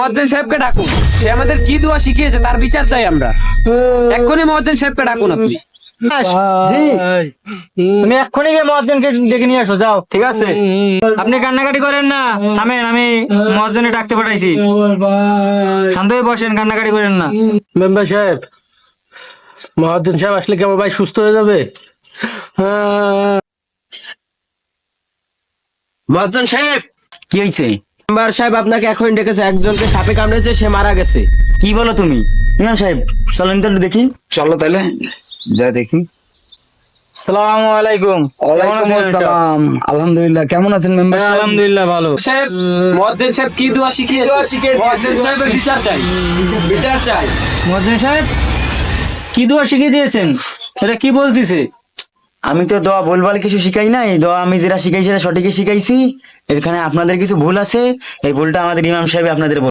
মুয়াজ্জিন সাহেবকে ডাকুন, সে আমাদের কি দোয়া শিখিয়েছে তার বিচার চাই আমরা। এক্ষুনি মুয়াজ্জিন সাহেবকে ডাকুন আপনি। জি, তুমি এক্ষুনি গিয়ে মুয়াজ্জিনকে ডেকে নিয়ে আসো, যাও। ঠিক আছে, আপনি কান্নাকাটি করেন না, থামেন, আমি মুয়াজ্জিনে ডাকতে পাঠাইছি। শান্ত হয়ে বসেন, কান্নাকাটি করেন না। মেম্বার সাহেব, মহাজন সাহেব আসলে কি আমার ভাই সুস্থ হয়ে যাবে? মুয়াজ্জিন সাহেব, কি হয়েছে? মেম্বার সাহেব আপনাকে এখন ডেকেছে, একজনকে সাপে কামড়েছে, সে মারা গেছে। কি বলো তুমি? ইমাম সাহেব চলেন তো একটু দেখি। চলো তাহলে যা দেখি। আসসালামু আলাইকুম। আলহামদুলিল্লাহ, কেমন আছেন মেম্বার? আলহামদুলিল্লাহ ভালো। সাহেব, মুয়াজ্জিন সাহেব কি দোয়া শিখিয়েছে? মুয়াজ্জিন সাহেবের বিচার চাই, বিচার চাই। মুয়াজ্জিন সাহেব কি দোয়া শিখিয়ে দিয়েছেন, এটা কি বলতেছে? আমি তো দোয়া বলবার কিছু শিখাই নাই, দোয়া আমি যেটা শিখাই সেটা সঠিকই শিখাইছি। এখানে আপনাদের কিছু ভুল আছে, এই ভুলটা আমাদের ইমাম সাহেব আপনাদের